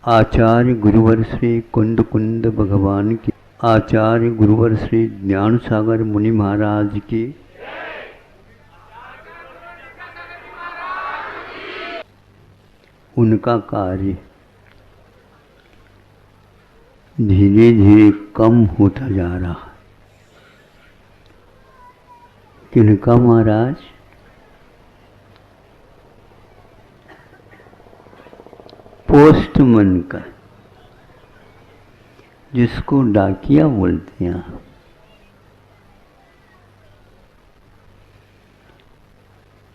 आचार्य गुरुवर श्री कुंद कुंद भगवान की, आचार्य गुरुवर श्री ज्ञान सागर मुनि महाराज की, उनका कार्य धीरे धीरे कम होता जा रहा है। किनका महाराज? पोस्टमैन का, जिसको डाकिया बोलते हैं।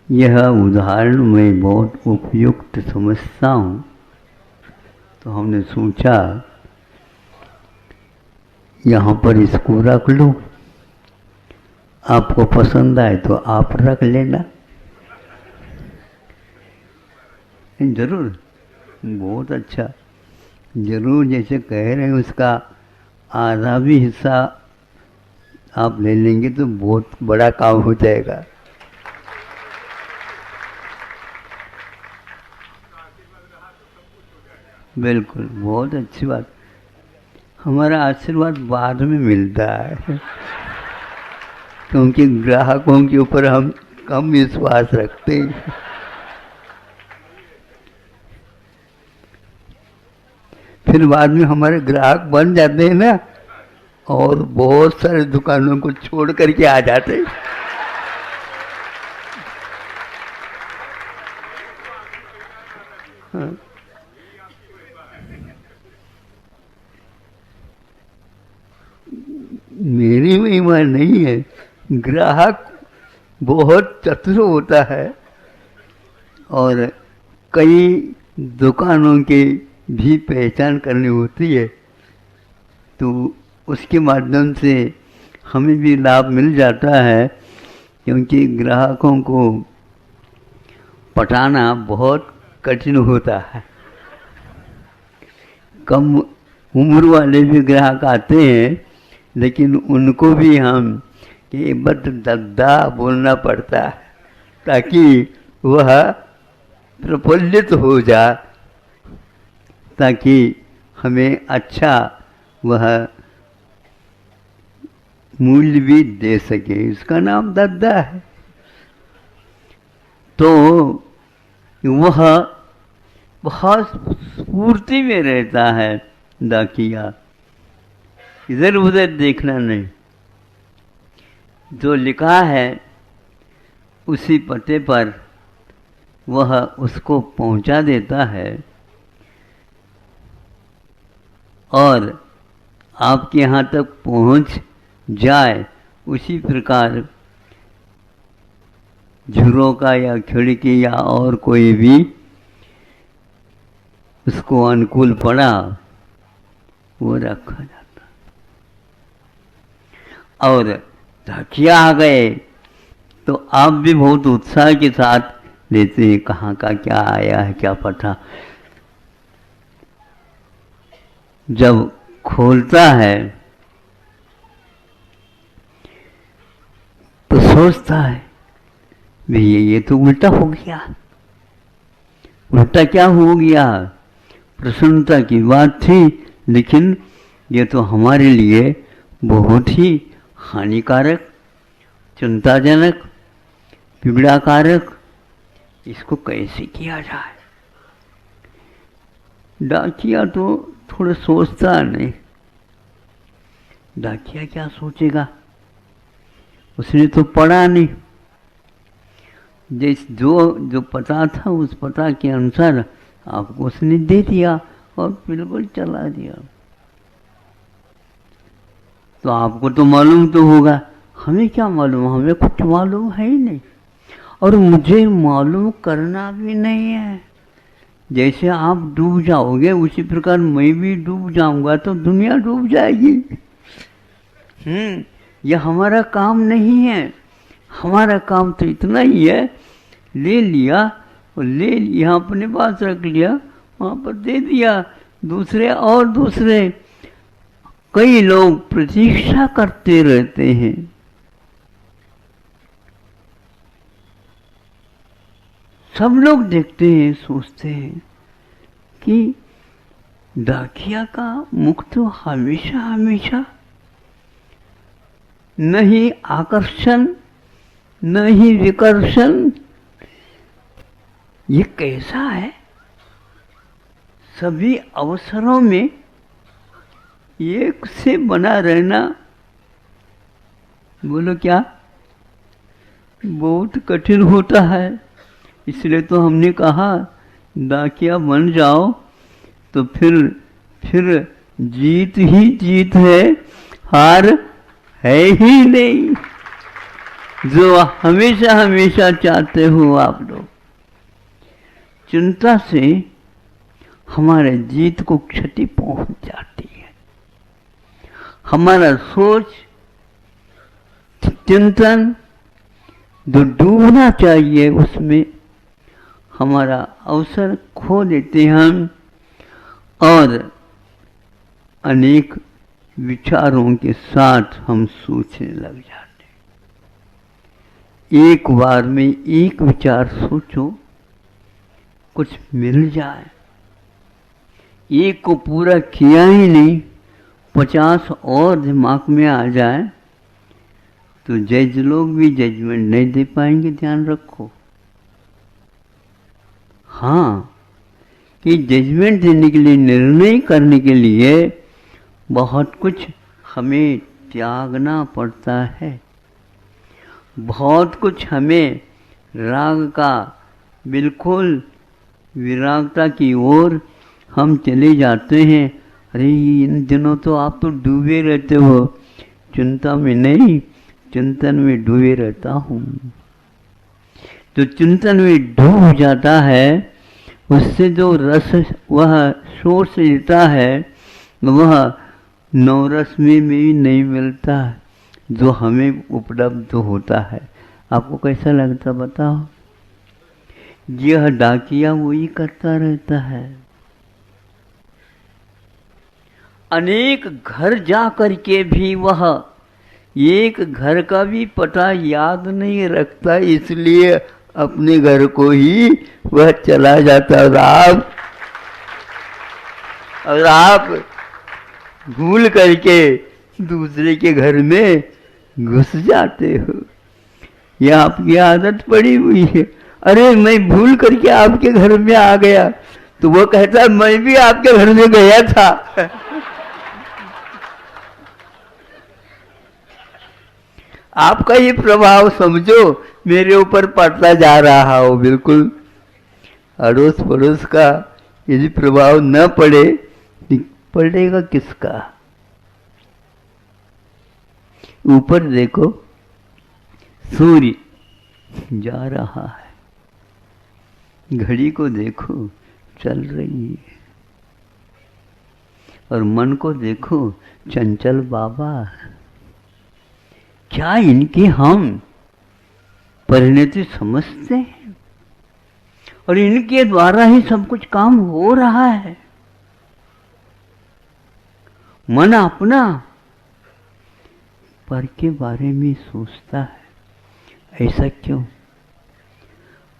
यह उदाहरण मैं बहुत उपयुक्त समझता हूँ, तो हमने सोचा यहाँ पर इसको रख लो, आपको पसंद आए तो आप रख लेना। जरूर, बहुत अच्छा। जरूर, जैसे कह रहे हैं उसका आधा भी हिस्सा आप ले लेंगे तो बहुत बड़ा काम हो जाएगा। बिल्कुल, बहुत अच्छी बात। हमारा आशीर्वाद बाद में मिलता है, क्योंकि ग्राहकों के ऊपर हम कम विश्वास रखते हैं। फिर बाद में हमारे ग्राहक बन जाते हैं ना, और बहुत सारे दुकानों को छोड़ करके आ जाते हैं। हाँ। मेरी महिमा नहीं है, ग्राहक बहुत चतुर होता है और कई दुकानों की भी पहचान करनी होती है, तो उसके माध्यम से हमें भी लाभ मिल जाता है, क्योंकि ग्राहकों को पटाना बहुत कठिन होता है। कम उम्र वाले भी ग्राहक आते हैं, लेकिन उनको भी हम कि बद दद्दा बोलना पड़ता है, ताकि वह प्रफुल्लित हो जाए, ताकि हमें अच्छा वह मूल्य भी दे सके। इसका नाम दद्दा है। तो वह बहुत स्फूर्ति में रहता है डाकिया, इधर उधर देखना नहीं। जो लिखा है उसी पते पर वह उसको पहुंचा देता है, और आपके यहाँ तक पहुंच जाए उसी प्रकार झुरों या खिड़की या और कोई भी उसको अनुकूल पड़ा, वो रखा जाता। और डाकिया आ गए तो आप भी बहुत उत्साह के साथ लेते हैं, कहाँ का क्या आया है, क्या पता। जब खोलता है तो सोचता है भैया ये तो उल्टा हो गया। उल्टा क्या हो गया? प्रसन्नता की बात थी, लेकिन ये तो हमारे लिए बहुत ही हानिकारक, चिंताजनक, पीड़ाकारक। इसको कैसे किया जाए? डाकिया तो थोड़ा सोचता नहीं। डाकिया क्या सोचेगा? उसने तो पढ़ा नहीं। जो पता था उस पता के अनुसार आपको उसने दे दिया और बिल्कुल चला दिया। तो आपको तो मालूम तो होगा, हमें क्या मालूम? हमें कुछ मालूम है ही नहीं, और मुझे मालूम करना भी नहीं है। जैसे आप डूब जाओगे उसी प्रकार मैं भी डूब जाऊंगा, तो दुनिया डूब जाएगी। यह हमारा काम नहीं है। हमारा काम तो इतना ही है, ले लिया और ले लिया, अपने पास रख लिया, वहाँ पर दे दिया। दूसरे कई लोग प्रतीक्षा करते रहते हैं। सब लोग देखते हैं, सोचते हैं कि डाकिया का मुख तो हमेशा हमेशा न ही आकर्षण न ही विकर्षण, ये कैसा है? सभी अवसरों में एक से बना रहना, बोलो क्या बहुत कठिन होता है। इसलिए तो हमने कहा डाकिया बन जाओ तो फिर जीत ही जीत है, हार है ही नहीं, जो हमेशा हमेशा चाहते हो आप लोग। चिंता से हमारे जीत को क्षति पहुंच जाती है। हमारा सोच चिंतन जो डूबना चाहिए उसमें हमारा अवसर खो देते हम और अनेक विचारों के साथ हम सोचने लग जाते। एक बार में एक विचार सोचो, कुछ मिल जाए। एक को पूरा किया ही नहीं, 50 और दिमाग में आ जाए तो जज लोग भी जजमेंट नहीं दे पाएंगे, ध्यान रखो। हाँ, कि जजमेंट देने के लिए, निर्णय करने के लिए बहुत कुछ हमें त्यागना पड़ता है। बहुत कुछ हमें राग का बिल्कुल विरागता की ओर हम चले जाते हैं। अरे इन दिनों तो आप तो डूबे रहते हो, चिंता में नहीं, चिंतन में डूबे रहता हूँ। तो चिंतन में डूब जाता है, उससे जो रस वह सोर्स लेता है वह नवरस में भी नहीं मिलता जो हमें उपलब्ध होता है। आपको कैसा लगता बताओ? यह डाकिया वही करता रहता है। अनेक घर जा कर के भी वह एक घर का भी पता याद नहीं रखता, इसलिए अपने घर को ही वह चला जाता। और आप भूल करके दूसरे के घर में घुस जाते हो। यह आपकी आदत पड़ी हुई है। अरे मैं भूल करके आपके घर में आ गया, तो वो कहता है मैं भी आपके घर में गया था। आपका ये प्रभाव समझो मेरे ऊपर पड़ता जा रहा हो। बिल्कुल अड़ोस पड़ोस का यदि प्रभाव न पड़े, पड़ेगा किसका? ऊपर देखो सूर्य जा रहा है, घड़ी को देखो चल रही है, और मन को देखो चंचल बाबा। क्या इनकी हम परिणति समझते हैं? और इनके द्वारा ही सब कुछ काम हो रहा है। मन अपना पर के बारे में सोचता है। ऐसा क्यों?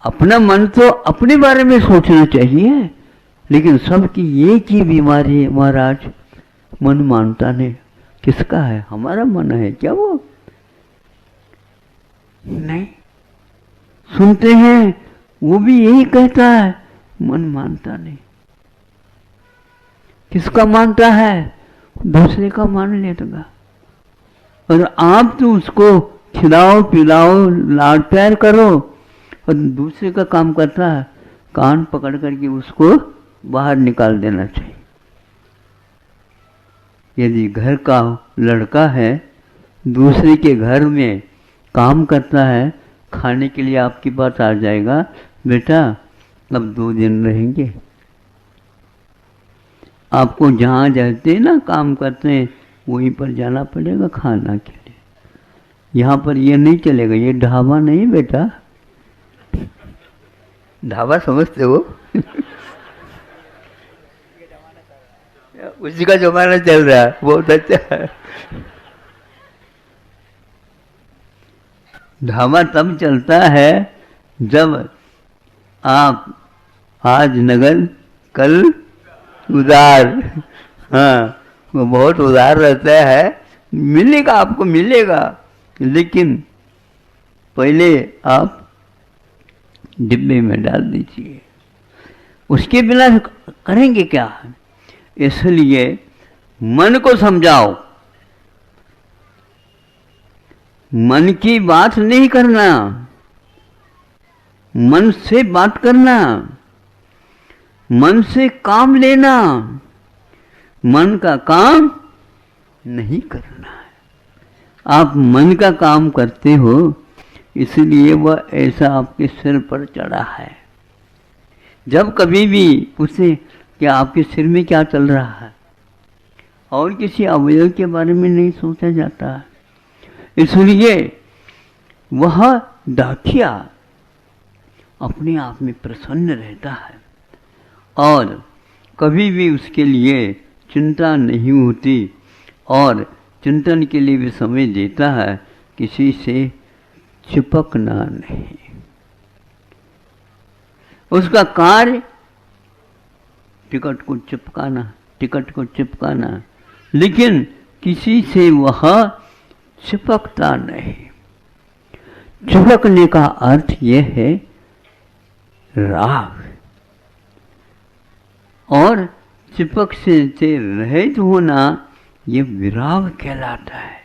अपना मन तो अपने बारे में सोचना चाहिए, लेकिन सबकी एक ही बीमारी है महाराज, मन मानता नहीं। किसका है? हमारा मन है क्या? वो नहीं सुनते हैं, वो भी यही कहता है, मन मानता नहीं। किसका मानता है? दूसरे का मान लेगा। और आप तो उसको खिलाओ पिलाओ लाड प्यार करो, और दूसरे का काम करता है कान पकड़ करके उसको बाहर निकाल देना चाहिए। यदि घर का लड़का है, दूसरे के घर में काम करता है, खाने के लिए आपके पास आ जाएगा, बेटा अब 2 दिन रहेंगे। आपको जहाँ जाते हैं ना काम करते हैं, वहीं पर जाना पड़ेगा खाना के लिए। यहाँ पर ये नहीं चलेगा, ये ढाबा नहीं बेटा। ढाबा समझते हो? उसी का जमाना चल रहा है, बहुत अच्छा है। ढाबा तब चलता है जब आप आज नगद कल उदार, हाँ वो बहुत उदार रहता है, मिलेगा आपको मिलेगा, लेकिन पहले आप डिब्बे में डाल दीजिए, उसके बिना करेंगे क्या। इसलिए मन को समझाओ, मन की बात नहीं करना, मन से बात करना, मन से काम लेना, मन का काम नहीं करना है। आप मन का काम करते हो, इसलिए वह ऐसा आपके सिर पर चढ़ा है। जब कभी भी पूछे कि आपके सिर में क्या चल रहा है, और किसी अवयव के बारे में नहीं सोचा जाता है, इसलिए वह डाकिया अपने आप में प्रसन्न रहता है और कभी भी उसके लिए चिंता नहीं होती और चिंतन के लिए भी समय देता है, किसी से चिपकना नहीं। उसका कार्य टिकट को चिपकाना, लेकिन किसी से वह चिपकता नहीं। चिपकने का अर्थ यह है राग, और चिपक से रहित होना ये विराग कहलाता है।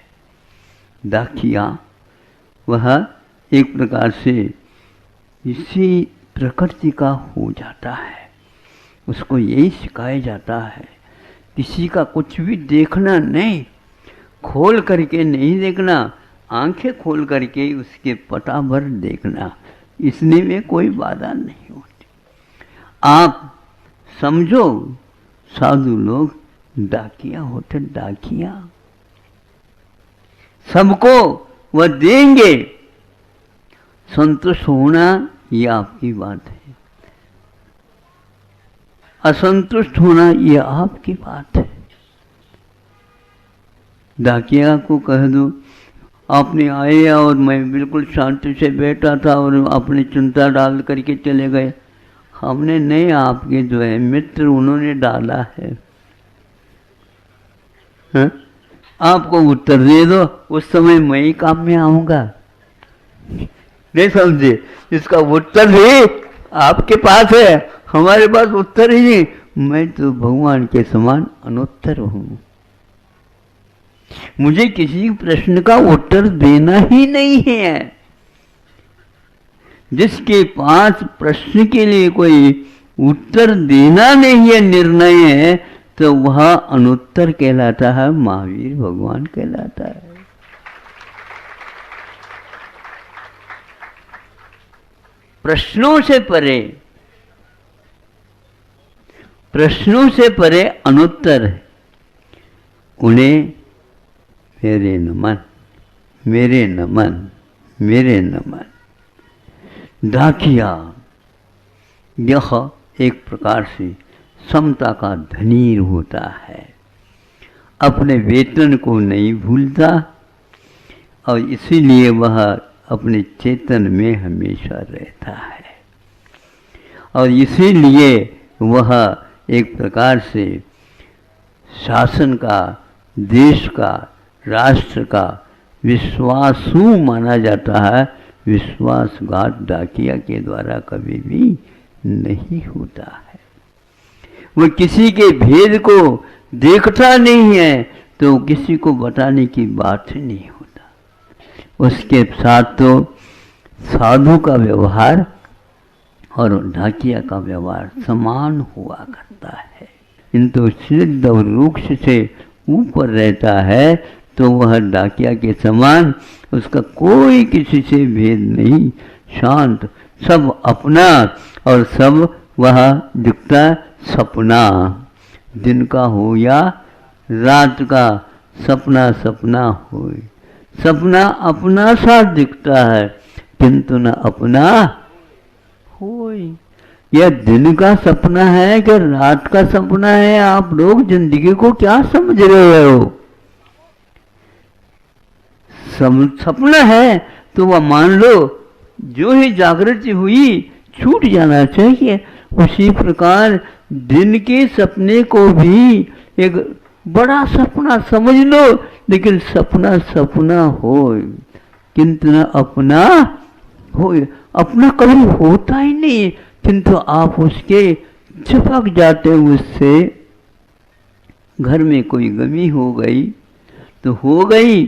डाकिया वह एक प्रकार से इसी प्रकृति का हो जाता है। उसको यही सिखाया जाता है, किसी का कुछ भी देखना नहीं, खोल करके नहीं देखना, आंखें खोल करके उसके पटा भर देखना, इसने में कोई बाधा नहीं होती। आप समझो साधु लोग डाकिया होते, डाकिया सबको वह देंगे, संतुष्ट होना ये आपकी बात है, असंतुष्ट होना ये आपकी बात है। डाकिया को कह दो आपने आए और मैं बिल्कुल शांति से बैठा था और अपनी चिंता डाल करके चले गए, हमने नहीं, आपके जो है मित्र उन्होंने डाला है। हाँ? आपको उत्तर दे दो, उस समय मैं ही काम में आऊंगा। नहीं समझे, इसका उत्तर भी आपके पास है, हमारे पास उत्तर ही नहीं। मैं तो भगवान के समान अनुत्तर हूं, मुझे किसी प्रश्न का उत्तर देना ही नहीं है। जिसके पास प्रश्न के लिए कोई उत्तर देना नहीं है, निर्णय है, तो वह अनुत्तर कहलाता है, महावीर भगवान कहलाता है। प्रश्नों से परे अनुत्तर है। उन्हें मेरे नमन, मेरे नमन, मेरे नमन। डाकिया यह एक प्रकार से समता का धनी होता है, अपने वेतन को नहीं भूलता और इसीलिए वह अपने चेतन में हमेशा रहता है, और इसीलिए वह एक प्रकार से शासन का, देश का, राष्ट्र का विश्वासु माना जाता है। विश्वासघात डाकिया के द्वारा कभी भी नहीं होता है। वो किसी के भेद को देखता नहीं है तो किसी को बताने की बात ही नहीं होता। उसके साथ तो साधु का व्यवहार और डाकिया का व्यवहार समान हुआ करता है। किंतु सिद्ध और रुक्ष से ऊपर रहता है तो वह डाकिया के समान, उसका कोई किसी से भेद नहीं, शांत, सब अपना और सब वह दिखता सपना, दिन का हो या रात का, सपना सपना हो। सपना अपना सा दिखता है किंतु न अपना होय। यह दिन का सपना है कि रात का सपना है? आप लोग जिंदगी को क्या समझ रहे हो? सपना है तो वह मान लो जो ही जागृति हुई छूट जाना चाहिए। उसी प्रकार दिन के सपने को भी एक बड़ा सपना समझ लो, लेकिन सपना सपना हो किंतु न अपना हो। अपना कभी होता ही नहीं, किंतु आप उसके चिपक जाते हो उससे। घर में कोई गमी हो गई तो हो गई,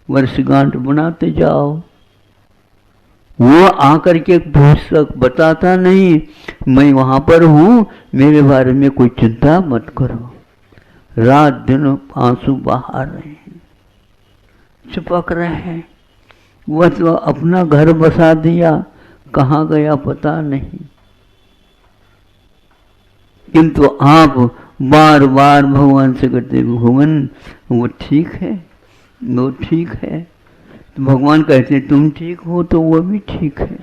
वर्षगांठ बनाते जाओ। वो आकर के पुस्तक बताता नहीं, मैं वहां पर हूं, मेरे बारे में कोई चिंता मत करो। रात दिन आंसू बहा रहे हैं, चिपक रहे हैं। वह तो अपना घर बसा दिया, कहाँ गया पता नहीं। किंतु आप बार बार भगवान से कहते भगवान वो ठीक है, वो ठीक है। तो भगवान कहते तुम ठीक हो तो वो भी ठीक है।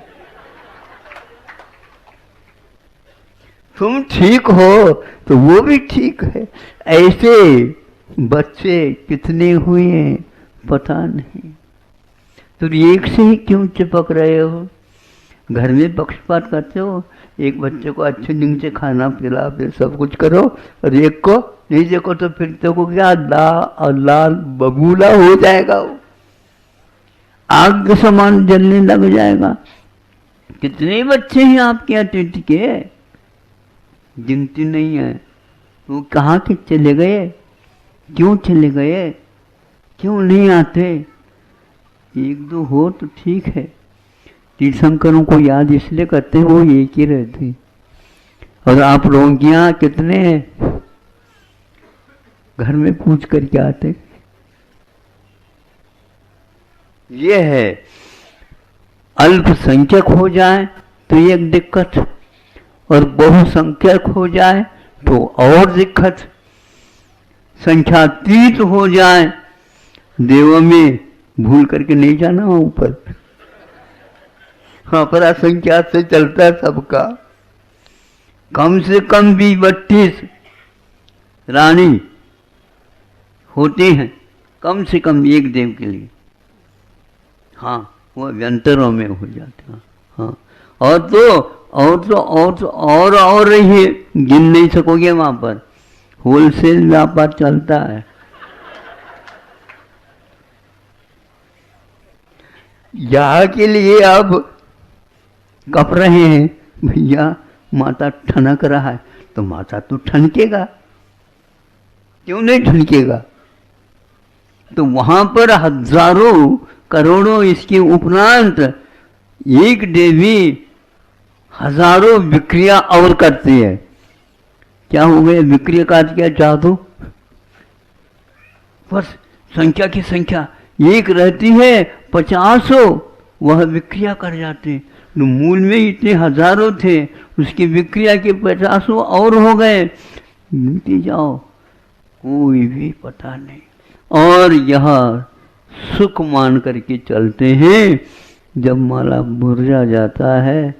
तुम ठीक हो तो वो भी ठीक है। ऐसे बच्चे कितने हुए पता नहीं। तो एक से ही क्यों चिपक रहे हो? घर में पक्षपात करते हो, एक बच्चे को अच्छे ढंग से खाना पिला, फिर सब कुछ करो, और एक को नहीं देखो तो फिर तो क्या लाल बबूला हो जाएगा, वो आग के समान जलने लग जाएगा। कितने बच्चे हैं आपके अतिथि के, गिनती नहीं है। वो कहाँ के चले गए, क्यों चले गए, क्यों नहीं आते? एक दो हो तो ठीक है। तीर्थंकरों को याद इसलिए करते हैं, वो एक ही रहते। और आप रोगियां कितने हैं, घर में पूछ करके आते। ये है, अल्पसंख्यक हो जाए तो एक दिक्कत, और बहुसंख्यक हो जाए तो और दिक्कत। संख्यातीत हो जाए, देवों में भूल करके नहीं जाना ऊपर, हाँ पर असंख्यात से चलता है सबका। कम से कम भी 32 रानी होती हैं, कम से कम एक देव के लिए। हाँ वो व्यंतरों में हो जाते हैं। हाँ और रही, गिन नहीं सकोगे वहां पर। होलसेल व्यापार चलता है। यहाँ के लिए अब कप रहे हैं, भैया माता ठनक रहा है, तो माता तो ठनकेगा, क्यों नहीं ठनकेगा? तो वहां पर हजारों करोड़ों इसके उपरांत एक देवी हजारों विक्रिया और करती है। क्या हो गया विक्रिया का? क्या जादू? बस संख्या की संख्या एक रहती है, 50 वह विक्रिया कर जाते। तो मूल में इतने हजारों थे, उसकी विक्रिया के 50 और हो गए। गिनती जाओ, कोई भी पता नहीं। और यह सुख मान करके चलते हैं, जब माला बुर्जा जाता है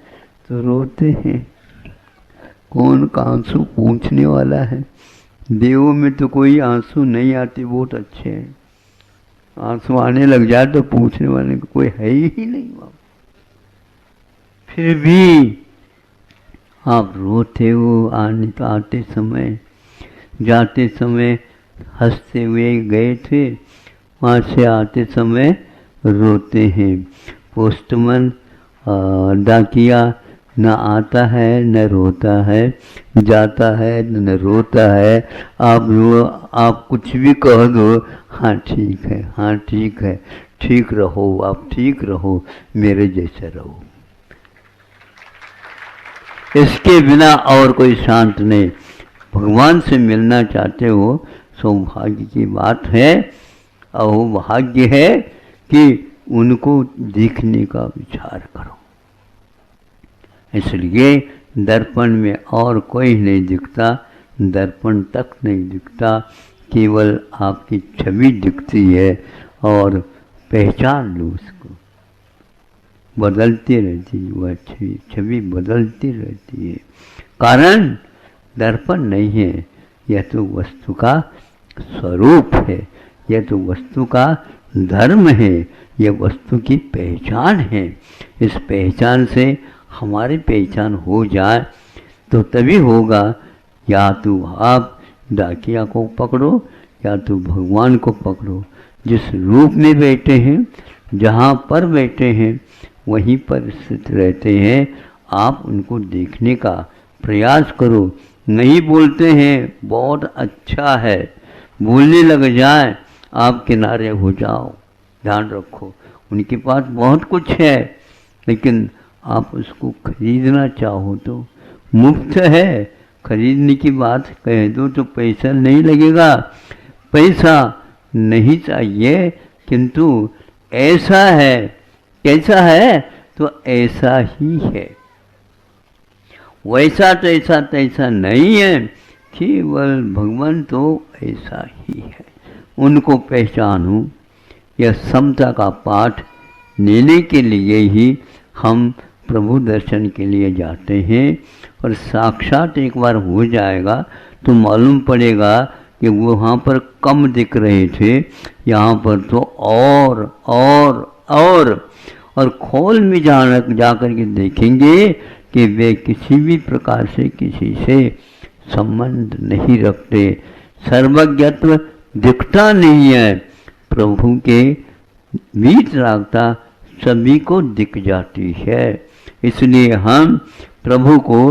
तो रोते हैं। कौन का आंसू पूछने वाला है? देवों में तो कोई आंसू नहीं आते, बहुत अच्छे हैं। आंसू आने लग जाए तो पूछने वाले को कोई है ही नहीं वहाँ। फिर भी आप रोते हो। आते समय जाते समय हंसते हुए गए थे, वहाँ से आते समय रोते हैं। पोस्टमैन डाकिया न आता है न रोता है, जाता है न रोता है। आप कुछ भी कह दो, हाँ ठीक है, हाँ ठीक है, ठीक रहो, आप ठीक रहो, मेरे जैसे रहो। इसके बिना और कोई शांत नहीं। भगवान से मिलना चाहते हो, सौभाग्य की बात है, और वो भाग्य है कि उनको देखने का विचार करो। इसलिए दर्पण में और कोई नहीं दिखता, दर्पण तक नहीं दिखता, केवल आपकी छवि दिखती है। और पहचान लो उसको, बदलती रहती है वह छवि बदलती रहती है। कारण दर्पण नहीं है, यह तो वस्तु का स्वरूप है, यह तो वस्तु का धर्म है, यह वस्तु की पहचान है। इस पहचान से हमारी पहचान हो जाए तो तभी होगा। या तो आप डाकिया को पकड़ो या तो भगवान को पकड़ो। जिस रूप में बैठे हैं, जहाँ पर बैठे हैं, वहीं पर स्थित रहते हैं। आप उनको देखने का प्रयास करो। नहीं बोलते हैं, बहुत अच्छा है, बोलने लग जाए, आप किनारे हो जाओ। ध्यान रखो, उनके पास बहुत कुछ है, लेकिन आप उसको खरीदना चाहो तो मुफ्त है। खरीदने की बात कह दो तो पैसा नहीं लगेगा। पैसा नहीं चाहिए, किंतु ऐसा है। कैसा है? तो ऐसा ही है। वैसा तैसा नहीं है, केवल भगवान तो ऐसा ही है। उनको पहचानो। यह समता का पाठ लेने के लिए ही हम प्रभु दर्शन के लिए जाते हैं। और साक्षात एक बार हो जाएगा तो मालूम पड़ेगा कि वो वहाँ पर कम दिख रहे थे, यहाँ पर तो और खोल में जाकर के देखेंगे कि वे किसी भी प्रकार से किसी से संबंध नहीं रखते। सर्वज्ञत्व दिखता नहीं है, प्रभु के वीतरागता सभी को दिख जाती है। इसलिए हम प्रभु को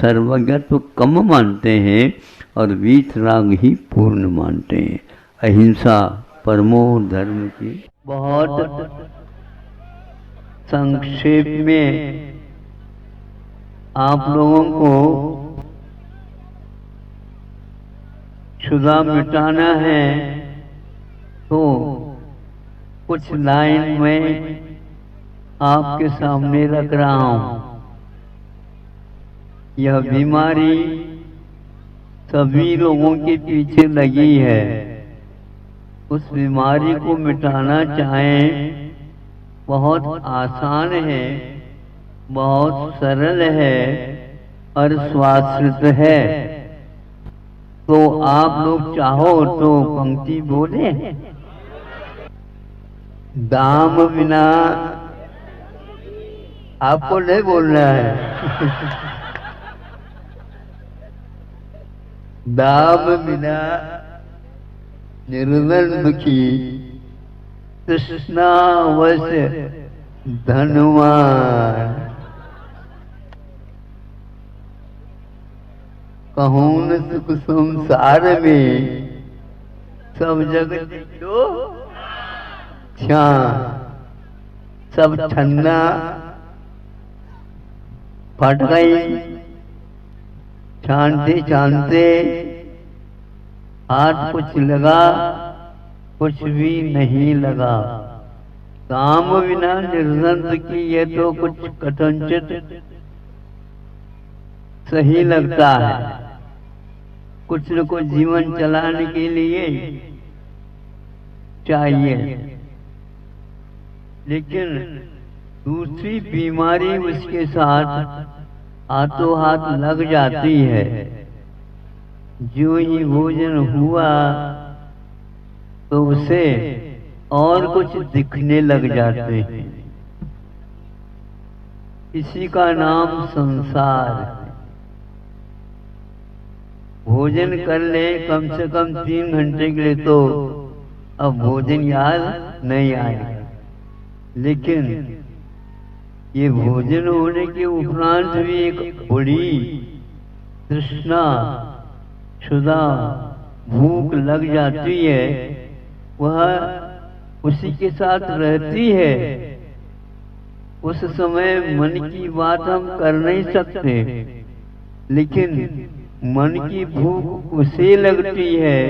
सर्वज्ञत्व कम मानते हैं और वीतराग ही पूर्ण मानते हैं। अहिंसा परमो धर्म की बहुत संक्षेप में आप लोगों को क्षुधा मिटाना है तो कुछ लाइन में आपके सामने रख रहा हूं। यह बीमारी सभी लोगों के पीछे लगी है। उस बीमारी को मिटाना चाहें, बहुत आसान है, बहुत सरल है और स्वास्थ्य है। तो आप लोग चाहो तो पंक्ति बोले। दाम बिना आपको नहीं बोलना है। दाम बिना निर्धन दुखी, तृष्णावश धनवान। कहूँ न सुख संसार में, सब जगत जो सब ठंडा फट गई। छानते छानते हाथ कुछ लगा, कुछ भी नहीं लगा। काम बिना निर्धन की ये तो कुछ कथनचित सही लगता है। कुछ न कुछ जीवन चलाने के लिए चाहिए, लेकिन दूसरी बीमारी उसके साथ हाथों हाथ लग जाती है। जो ही भोजन हुआ तो उसे और कुछ दिखने लग जाते हैं। इसी का नाम संसार है। भोजन कर ले कम से कम 3 घंटे के लिए तो अब भोजन याद नहीं आएगा, लेकिन ये भोजन होने के उपरांत भी एक बड़ी तृष्णा, क्षुधा, भूख लग जाती है। वह उसी के साथ रहती है। उस समय मन की बात हम कर नहीं सकते, लेकिन मन की भूख उसे लगती है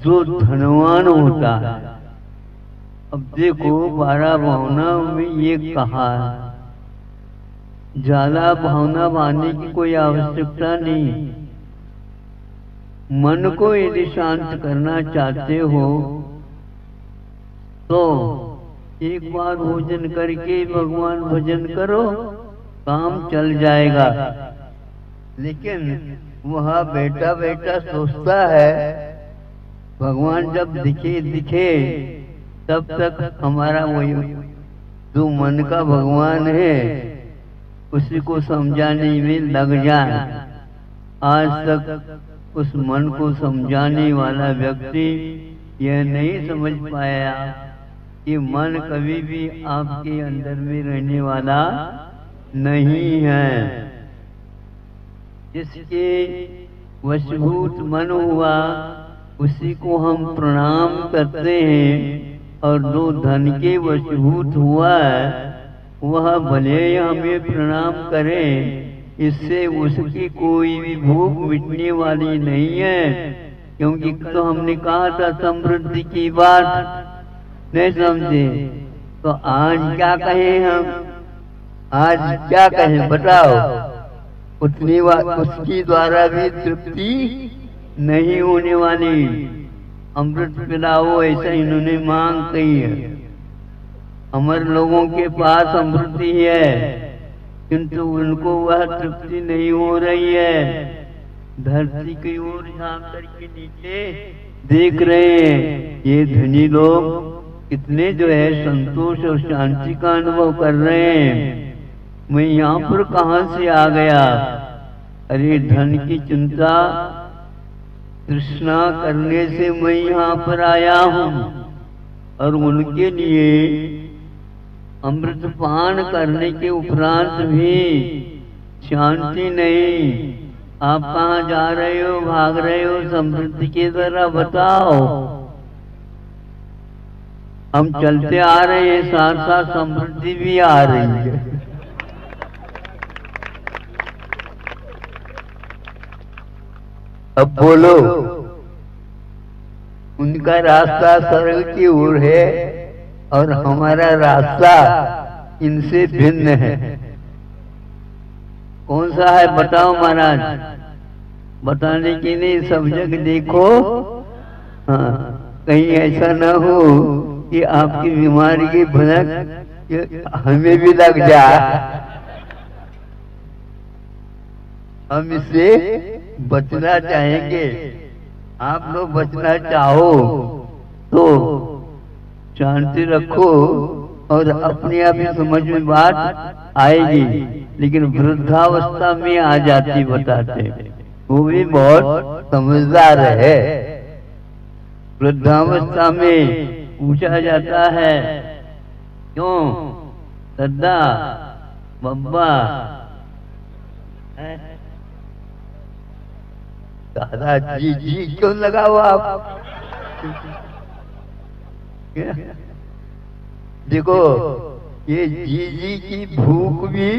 जो धनवान होता है। अब देखो 12 भावनाओं में ये कहा है, ज्यादा भावना बांधने की कोई आवश्यकता नहीं। मन को यदि शांत करना चाहते हो तो एक बार भोजन करके भगवान भजन करो, काम चल जाएगा। लेकिन वह बैठा बैठा सोचता है भगवान जब दिखे तब तक हमारा वही जो मन का भगवान है उसी को समझाने में लग जाए। आज तक उस मन को समझाने वाला व्यक्ति यह नहीं समझ पाया कि मन कभी भी आपके अंदर में रहने वाला नहीं है। जिसके वशीभूत मन हुआ उसी को हम प्रणाम करते हैं, और जो धन के वशीभूत हुआ है वह भले ही हमें प्रणाम करें, इससे उसकी कोई भी भूख मिटने वाली नहीं है। क्योंकि तो हमने कहा था समृद्धि की बात, नहीं समझे? तो आज क्या कहें हम? आज क्या कहें बताओ? उतनी उसकी द्वारा भी तृप्ति नहीं होने वाली। अमृत पिलाओ, ऐसा इन्होंने मांग कही है। हमारे लोगों के पास अमृति है, किंतु उनको वह तृप्ति नहीं हो रही है। धरती की ओर झांक करके नीचे देख रहे हैं, ये धनी लोग कितने जो है संतोष और शांति का अनुभव कर रहे हैं। मैं यहाँ पर कहाँ से आ गया? अरे धन की चिंता तृष्णा करने से मैं यहाँ पर आया हूँ, और उनके लिए अमृत पान करने के उपरांत भी शांति नहीं। आप कहाँ जा रहे हो, भाग रहे हो समृद्धि के द्वारा? बताओ। हम चलते आ रहे हैं, साथ साथ समृद्धि भी आ रही है। अब बोलो, उनका रास्ता स्वर्ग की ओर है और हमारा रास्ता इनसे भिन्न है। कौन सा है बताओ महाराज? बताने की नहीं, सब जगह देखो। हाँ, कहीं ऐसा न हो कि आपकी बीमारी की भनक हमें भी लग जाए। हम इससे बचना चाहेंगे। आप लोग बचना चाहो तो शांति रखो, और अपने आप ही समझ में बात आएगी। लेकिन वृद्धावस्था में आ जाती बताते, वो भी बहुत समझदार है। वृद्धावस्था में पूछा जाता है, क्यों दादा बब्बा? दादाजी जी क्यों लगा हुआ आप? देखो, ये जी की भूख भी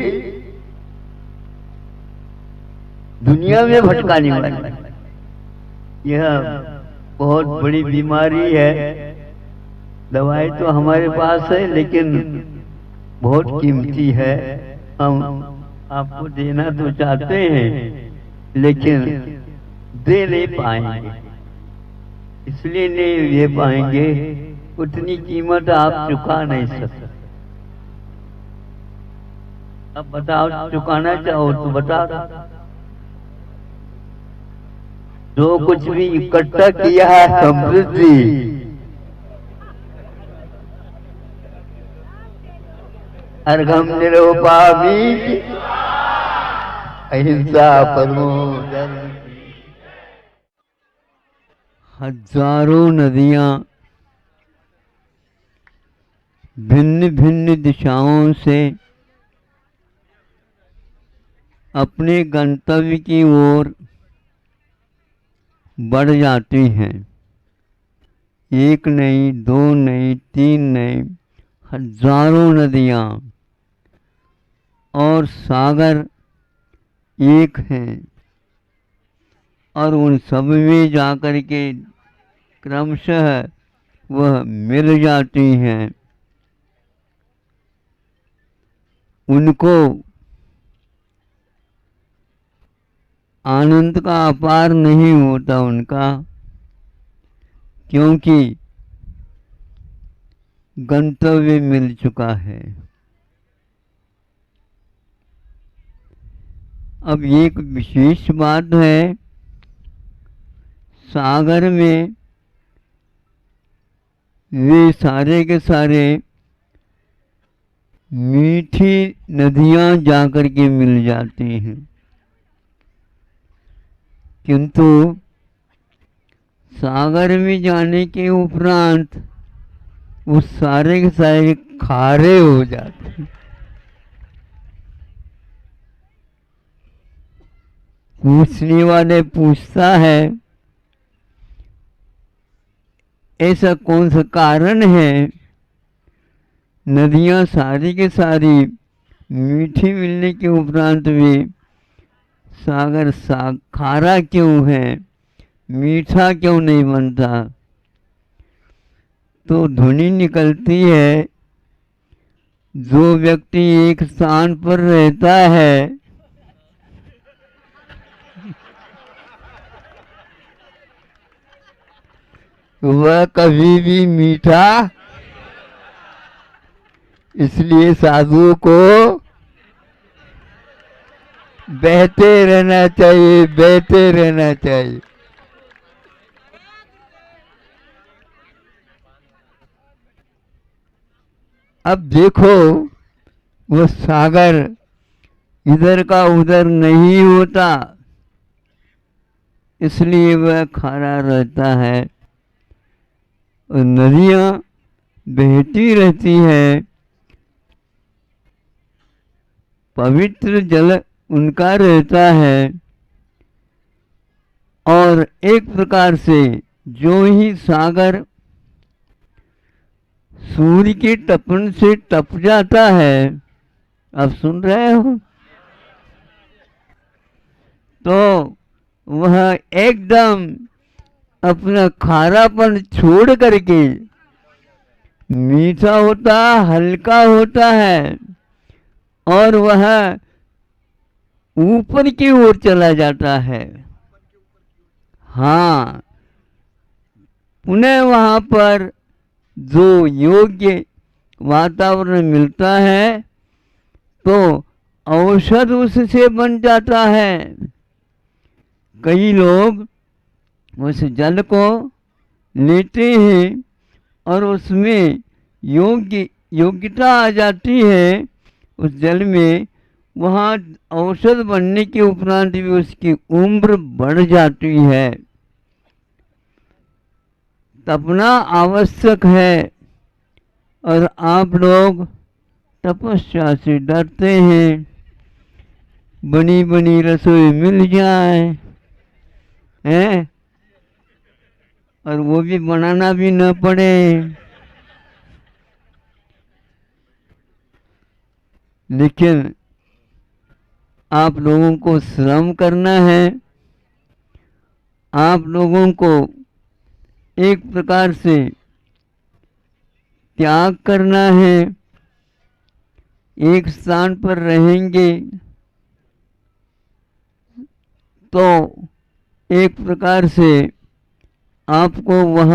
दुनिया में भटकाने वाली यह बहुत बड़ी बीमारी है। दवाई तो हमारे पास है, लेकिन बहुत कीमती है। हम आपको देना तो चाहते हैं, लेकिन दे नहीं पाएंगे। इसलिए नहीं दे पाएंगे, उतनी कीमत आप चुका नहीं सकते। अब बताओ, चुकाना चाहो तो बताओ। जो कुछ भी इकट्ठा किया है समृद्धि, अर्घम निरुपामी अहिंसा परमो धर्म। हजारों नदियां भिन्न भिन्न दिशाओं से अपने गंतव्य की ओर बढ़ जाती हैं। एक नहीं, दो नहीं, तीन नहीं, हजारों नदियां और सागर एक हैं, और उन सब में जाकर के क्रमशः वह मिल जाती हैं। उनको आनंद का अपार नहीं होता उनका, क्योंकि गंतव्य मिल चुका है। अब एक विशेष बात है, सागर में वे सारे के सारे मीठी नदियां जाकर के मिल जाती हैं, किंतु सागर में जाने के उपरांत वो सारे के सारे खारे हो जाते हैं। पूछने वाले पूछता है ऐसा कौन सा कारण है नदियां सारी के सारी मीठी मिलने के उपरांत भी सागर खारा क्यों है, मीठा क्यों नहीं बनता? तो ध्वनि निकलती है, जो व्यक्ति एक स्थान पर रहता है वह कभी भी मीठा, इसलिए साधुओं को बहते रहना चाहिए, बहते रहना चाहिए। अब देखो वो सागर इधर का उधर नहीं होता, इसलिए वह खारा रहता है और नदियां बहती रहती है, पवित्र जल उनका रहता है। और एक प्रकार से जो ही सागर सूर्य की तपन से तप जाता है, आप सुन रहे हो, तो वह एकदम अपना खारापन छोड़ करके मीठा होता, हल्का होता है और वह ऊपर की ओर चला जाता है। हाँ, पुनः वहां पर जो योग्य वातावरण मिलता है तो औषध उससे बन जाता है। कई लोग उस जल को लेते हैं और उसमें योग्यता आ जाती है उस जल में, वहाँ औषध बनने के उपरांत भी उसकी उम्र बढ़ जाती है। तपना आवश्यक है और आप लोग तपस्या से डरते हैं, बनी बनी रसोई मिल जाए हैं और वो भी बनाना भी न पड़े। लेकिन आप लोगों को श्रम करना है, आप लोगों को एक प्रकार से त्याग करना है। एक स्थान पर रहेंगे तो एक प्रकार से आपको वह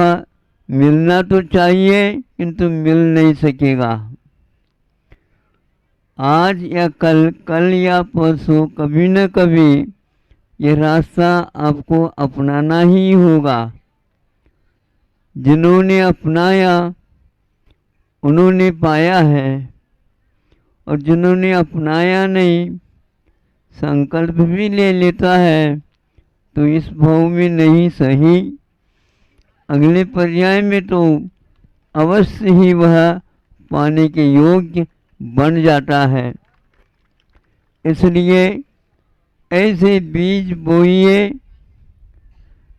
मिलना तो चाहिए किंतु मिल नहीं सकेगा। आज या कल, कल या परसों, कभी न कभी यह रास्ता आपको अपनाना ही होगा। जिन्होंने अपनाया उन्होंने पाया है और जिन्होंने अपनाया नहीं, संकल्प भी ले लेता है तो इस भाव में नहीं सही, अगले पर्याय में तो अवश्य ही वह पाने के योग्य बन जाता है। इसलिए ऐसे बीज बोइए,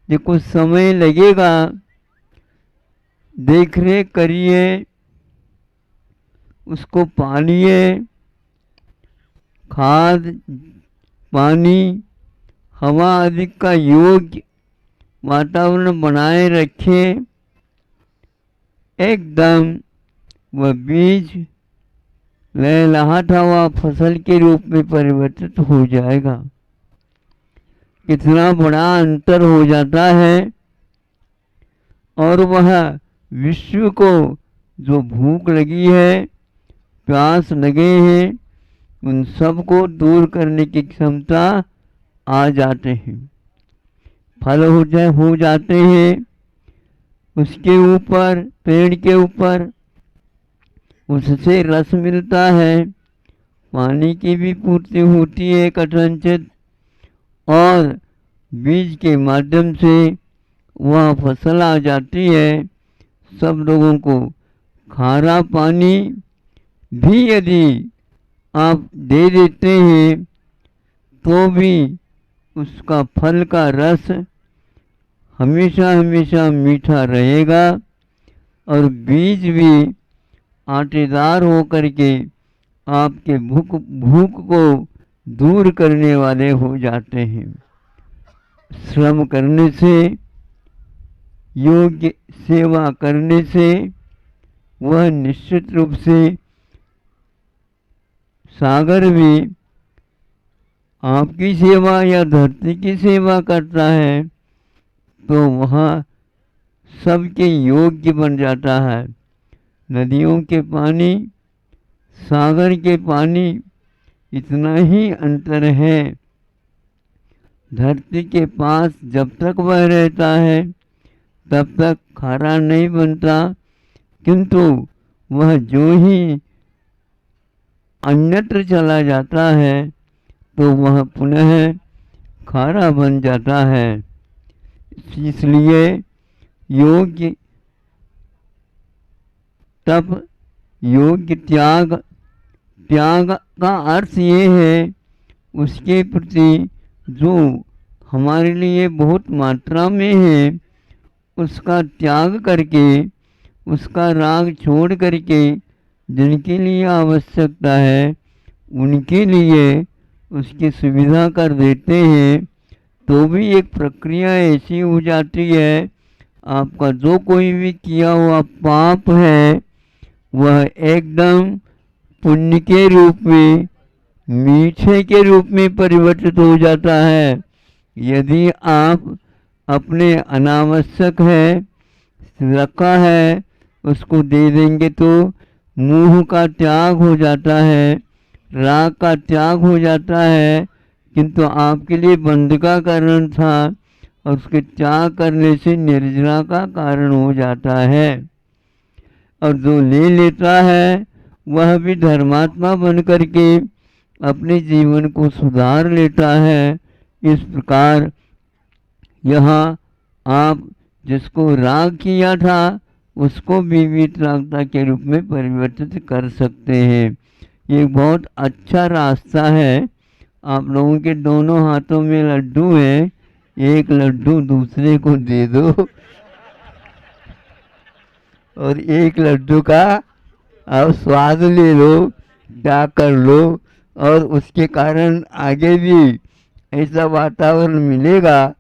जो कुछ समय लगेगा, देख रेख करिए, उसको पालिए, खाद पानी हवा आदि का योग्य वातावरण बनाए रखें, एकदम वह बीज लहलहाता हुआ फसल के रूप में परिवर्तित हो जाएगा। कितना बड़ा अंतर हो जाता है और वह विश्व को जो भूख लगी है, प्यास लगे हैं, उन सब को दूर करने की क्षमता आ जाते हैं। फल हो जाते हैं, उसके ऊपर, पेड़ के ऊपर उससे रस मिलता है, पानी की भी पूर्ति होती है कथनचित, और बीज के माध्यम से वह फसल आ जाती है। सब लोगों को खारा पानी भी यदि आप दे देते हैं तो भी उसका फल का रस हमेशा हमेशा मीठा रहेगा, और बीज भी आटेदार होकर के आपके भूख को दूर करने वाले हो जाते हैं। श्रम करने से, योग्य सेवा करने से वह निश्चित रूप से सागर भी आपकी सेवा या धरती की सेवा करता है तो वह सबके योग्य बन जाता है। नदियों के पानी, सागर के पानी इतना ही अंतर है। धरती के पास जब तक वह रहता है तब तक खारा नहीं बनता, किंतु वह जो ही अन्यत्र चला जाता है तो वह पुनः खारा बन जाता है। इसलिए योग्य तप, योग्य त्याग, त्याग का अर्थ ये है उसके प्रति जो हमारे लिए बहुत मात्रा में है उसका त्याग करके, उसका राग छोड़ करके जिनके लिए आवश्यकता है उनके लिए उसकी सुविधा कर देते हैं, तो भी एक प्रक्रिया ऐसी हो जाती है आपका जो कोई भी किया हुआ पाप है वह एकदम पुण्य के रूप में, मीठे के रूप में परिवर्तित हो जाता है। यदि आप अपने अनावश्यक है रखा है उसको दे देंगे तो मोह का त्याग हो जाता है, राग का त्याग हो जाता है, किंतु आपके लिए बंध का कारण था और उसके त्याग करने से निर्जरा का कारण हो जाता है। और जो ले लेता है वह भी धर्मात्मा बन करके अपने जीवन को सुधार लेता है। इस प्रकार यहाँ आप जिसको राग किया था उसको भी वीतरागता के रूप में परिवर्तित कर सकते हैं। ये बहुत अच्छा रास्ता है। आप लोगों के दोनों हाथों में लड्डू है, एक लड्डू दूसरे को दे दो और एक लड्डू का आप स्वाद ले लो, क्या कर लो, और उसके कारण आगे भी ऐसा वातावरण मिलेगा।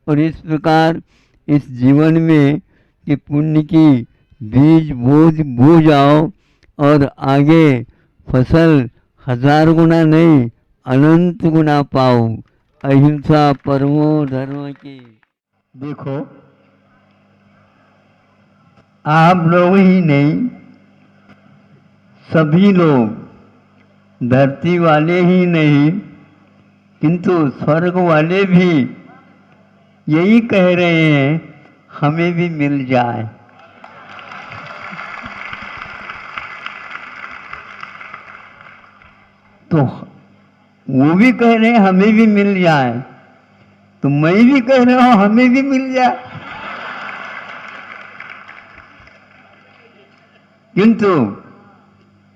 और इस प्रकार इस जीवन में कि पुण्य की बीज बो जाओ और आगे फसल 1000 गुना नहीं अनंत गुना पाओ। अहिंसा परमो धर्म की। देखो, आप लोग ही नहीं, सभी लोग, धरती वाले ही नहीं किंतु स्वर्ग वाले भी यही कह रहे हैं हमें भी मिल जाए। तो वो भी कह रहे हैं हमें भी मिल जाए, तो मैं भी कह रहा हूं हमें भी मिल जाए। किंतु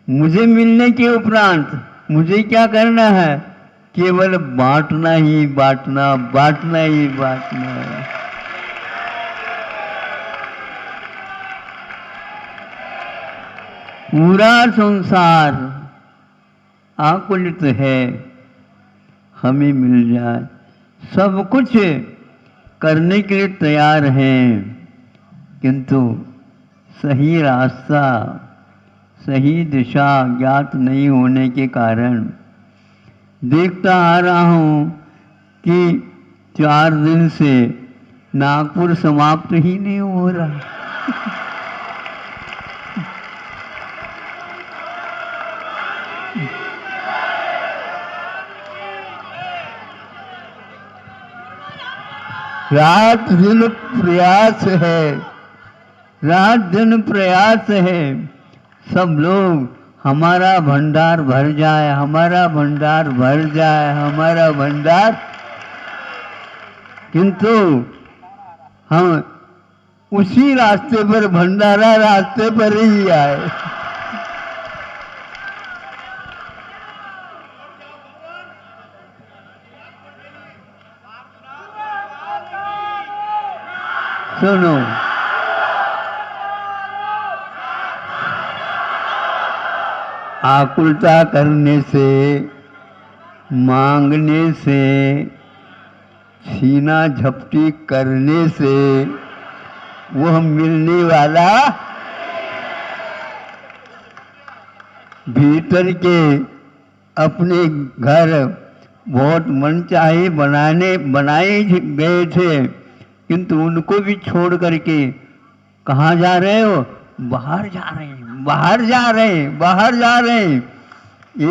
मुझे मिलने के उपरांत मुझे क्या करना है? केवल बांटना ही बांटना, बांटना ही बांटना है। पूरा संसार आकुलित है हमें मिल जाए। सब कुछ करने के लिए तैयार हैं, किंतु सही रास्ता, सही दिशा ज्ञात नहीं होने के कारण देखता आ रहा हूं कि 4 दिन से नागपुर समाप्त ही नहीं हो रहा। रात दिन प्रयास है, रात दिन प्रयास है, सब लोग हमारा भंडार भर जाए, हमारा भंडार भर जाए, हमारा भंडार, किंतु हम उसी रास्ते पर, भंडारा रास्ते पर ही आए। सुनो, आकुलता करने से, मांगने से, सीना झपटी करने से वह मिलने वाला भीतर के अपने घर बहुत मनचाहे बनाए गए थे, किंतु उनको भी छोड़ करके कहाँ जा रहे हो? बाहर जा रहे हैं, बाहर जा रहे हैं, बाहर जा रहे हैं।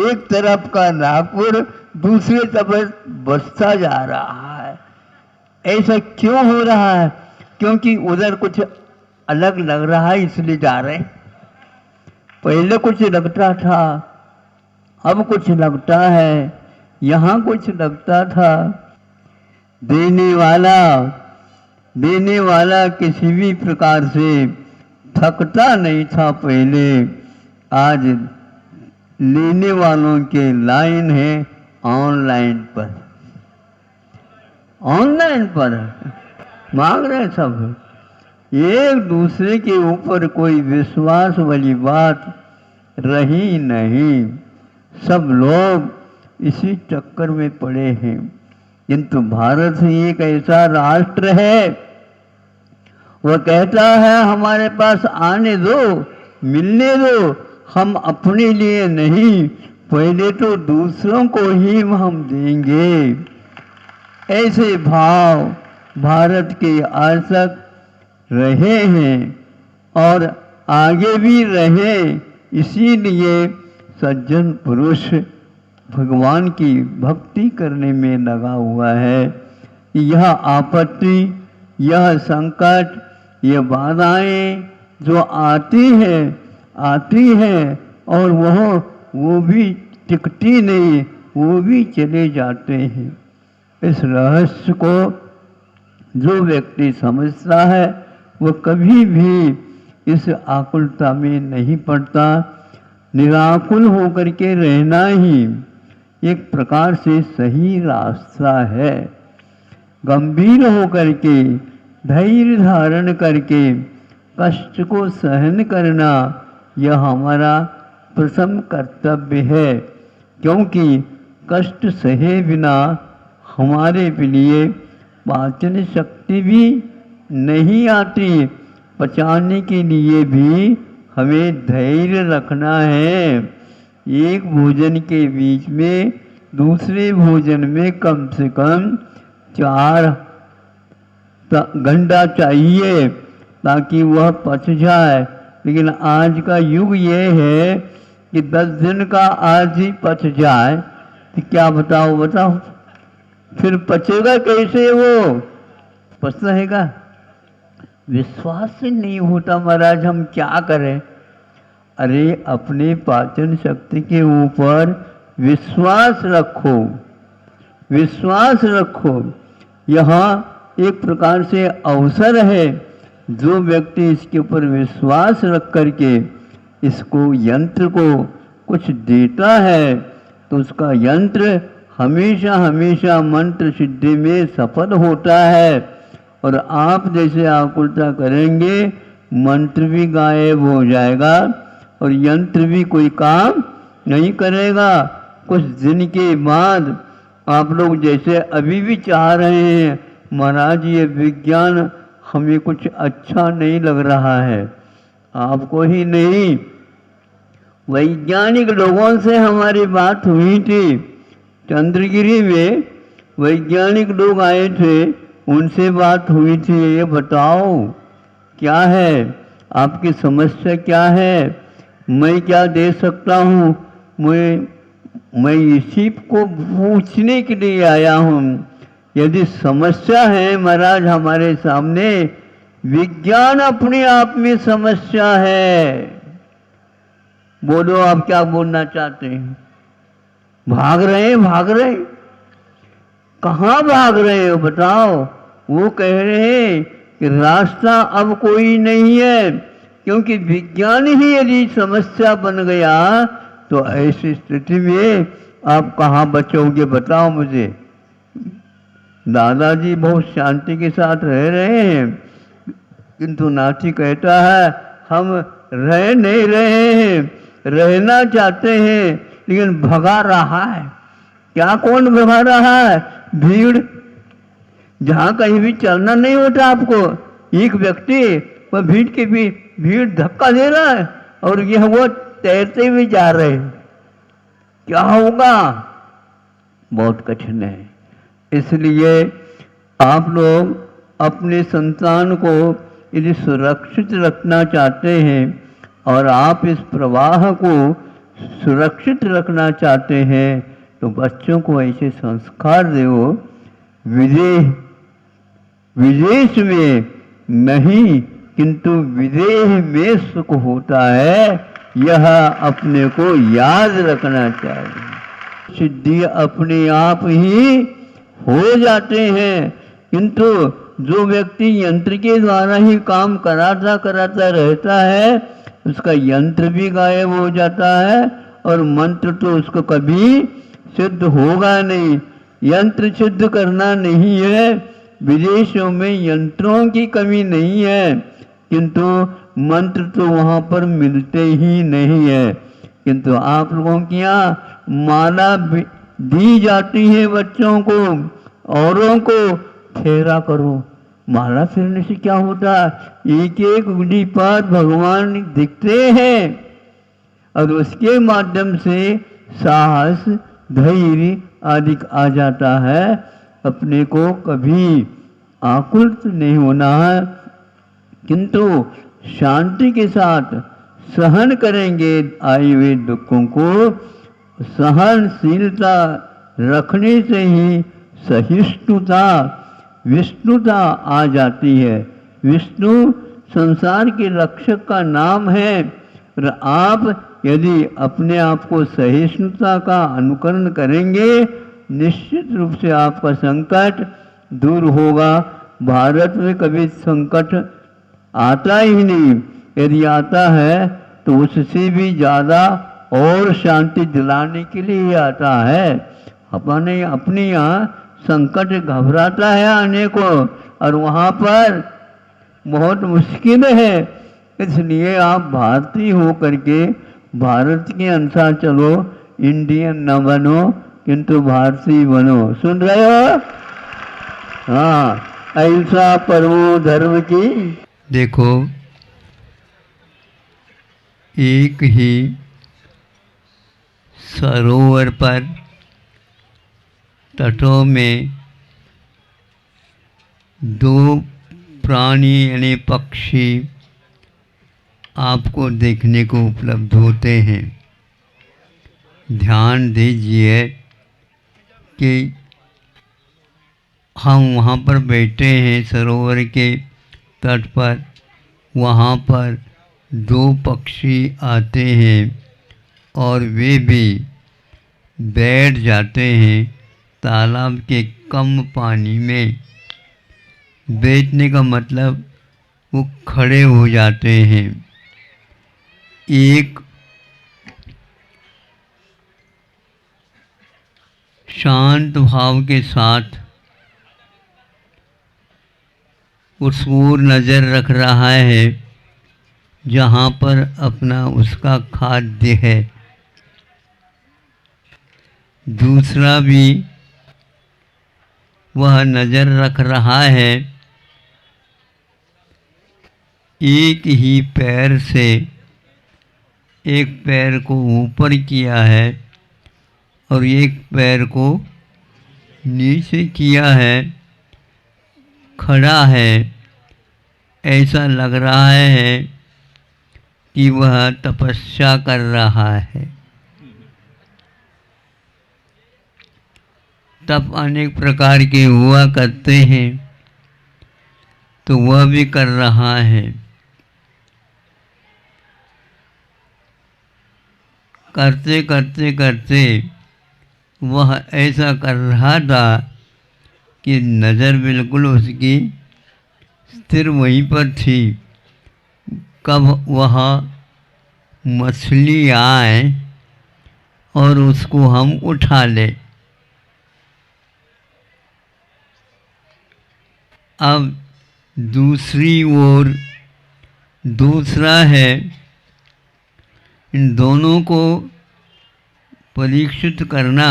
एक तरफ का नागपुर दूसरे तरफ बसता जा रहा है। ऐसा क्यों हो रहा है? क्योंकि उधर कुछ अलग लग रहा है, इसलिए जा रहे हैं। पहले कुछ लगता था, अब कुछ लगता है, यहाँ कुछ लगता था। देने वाला किसी भी प्रकार से थकता नहीं था पहले, आज लेने वालों के लाइन है ऑनलाइन पर, ऑनलाइन पर मांग रहे सब। एक दूसरे के ऊपर कोई विश्वास वाली बात रही नहीं, सब लोग इसी चक्कर में पड़े हैं। किंतु भारत एक ऐसा राष्ट्र है, वह कहता है हमारे पास आने दो, मिलने दो, हम अपने लिए नहीं, पहले तो दूसरों को ही हम देंगे। ऐसे भाव भारत के आज तक रहे हैं और आगे भी रहे। इसीलिए सज्जन पुरुष भगवान की भक्ति करने में लगा हुआ है। यह आपत्ति, यह संकट, ये बाधाएं जो आती हैं और वो भी टिकती नहीं, वो भी चले जाते हैं। इस रहस्य को जो व्यक्ति समझता है वो कभी भी इस आकुलता में नहीं पड़ता। निराकुल होकर के रहना ही एक प्रकार से सही रास्ता है। गंभीर होकर के, धैर्य धारण करके कष्ट को सहन करना यह हमारा प्रथम कर्तव्य है, क्योंकि कष्ट सहे बिना हमारे लिए पाचन शक्ति भी नहीं आती। पचाने के लिए भी हमें धैर्य रखना है। एक भोजन के बीच में दूसरे भोजन में कम से कम 4 घंटा चाहिए ताकि वह पच जाए। लेकिन आज का युग ये है कि 10 दिन का आज ही पच जाए तो क्या बताओ, फिर पचेगा कैसे? वो पचता रहेगा? विश्वास से नहीं होता महाराज, हम क्या करें? अरे अपने पाचन शक्ति के ऊपर विश्वास रखो, विश्वास रखो। यहाँ एक प्रकार से अवसर है, जो व्यक्ति इसके ऊपर विश्वास रख करके इसको यंत्र को कुछ देता है तो उसका यंत्र हमेशा हमेशा मंत्र सिद्धि में सफल होता है। और आप जैसे आकुलता करेंगे मंत्र भी गायब हो जाएगा और यंत्र भी कोई काम नहीं करेगा। कुछ दिन के बाद आप लोग जैसे अभी भी चाह रहे हैं महाराज ये विज्ञान हमें कुछ अच्छा नहीं लग रहा है, आपको ही नहीं वैज्ञानिक लोगों से हमारी बात हुई थी। चंद्रगिरी में वैज्ञानिक लोग आए थे, उनसे बात हुई थी। ये बताओ क्या है आपकी समस्या, क्या है, मैं क्या दे सकता हूँ? मैं इसी को पूछने के लिए आया हूँ। यदि समस्या है महाराज हमारे सामने, विज्ञान अपने आप में समस्या है। बोलो आप क्या बोलना चाहते हैं? भाग रहे हैं, भाग रहे हैं? कहाँ भाग रहे हो बताओ? वो कह रहे हैं कि रास्ता अब कोई नहीं है, क्योंकि विज्ञान ही यदि समस्या बन गया तो ऐसी स्थिति में आप कहाँ बचोगे बताओ मुझे। दादाजी बहुत शांति के साथ रह रहे हैं, किंतु नाती कहता है हम रह नहीं रहे हैं, रहना चाहते हैं लेकिन भगा रहा है। क्या कौन भगा रहा है? भीड़। जहां कहीं भी चलना नहीं होता आपको, एक व्यक्ति वह भीड़ के भी भीड़ धक्का दे रहा है और यह वो तैरते हुए जा रहे हैं। क्या होगा? बहुत कठिन है। इसलिए आप लोग अपने संतान को यदि सुरक्षित रखना चाहते हैं और आप इस प्रवाह को सुरक्षित रखना चाहते हैं तो बच्चों को ऐसे संस्कार दो। विदेश में नहीं किंतु विदेह में सुख होता है, यह अपने को याद रखना चाहिए। सिद्धि अपने आप ही हो जाते हैं, किंतु जो व्यक्ति यंत्र के द्वारा ही काम कराता कराता रहता है उसका यंत्र भी गायब हो जाता है और मंत्र तो उसको कभी सिद्ध होगा नहीं। यंत्र सिद्ध करना नहीं है। विदेशों में यंत्रों की कमी नहीं है, किंतु मंत्र तो वहाँ पर मिलते ही नहीं है। किंतु आप लोगों के यहाँ माला दी जाती है बच्चों को, औरों को फेरा करो। माला फेरने से क्या होता है? एक एक उंगली पर भगवान दिखते हैं और उसके माध्यम से साहस, धैर्य आदि आ जाता है। अपने को कभी आकुल नहीं होना है, किंतु शांति के साथ सहन करेंगे आए हुए दुखों को। सहनशीलता रखने से ही सहिष्णुता, विष्णुता आ जाती है। विष्णु संसार के रक्षक का नाम है और आप यदि अपने आप को सहिष्णुता का अनुकरण करेंगे निश्चित रूप से आपका संकट दूर होगा। भारत में कभी संकट आता ही नहीं, यदि आता है तो उससे भी ज़्यादा और शांति दिलाने के लिए आता है। अपने यहाँ संकट घबराता है आने को और वहाँ पर बहुत मुश्किल है। इसलिए आप भारतीय हो करके भारत के अनुसार चलो, इंडियन न बनो किंतु भारतीय बनो। सुन रहे हो? हाँ, अहिंसा परमो धर्म की। देखो, एक ही सरोवर पर तटों में दो प्राणी यानी पक्षी आपको देखने को उपलब्ध होते हैं। ध्यान दीजिए कि हम वहाँ पर बैठे हैं सरोवर के तट पर, वहाँ पर दो पक्षी आते हैं और वे भी बैठ जाते हैं तालाब के कम पानी में। बैठने का मतलब वो खड़े हो जाते हैं। एक शांत भाव के साथ उस ओर नज़र रख रहा है जहाँ पर अपना उसका खाद्य है। दूसरा भी वह नज़र रख रहा है। एक ही पैर से एक पैर को ऊपर किया है और एक पैर को नीचे किया है, खड़ा है। ऐसा लग रहा है कि वह तपस्या कर रहा है। तप अनेक प्रकार के हुआ करते हैं, तो वह भी कर रहा है। करते करते करते वह ऐसा कर रहा था कि नज़र बिल्कुल उसकी स्थिर वहीं पर थी। कब वह मछली आए और उसको हम उठा ले। अब दूसरी ओर दूसरा है, इन दोनों को परीक्षित करना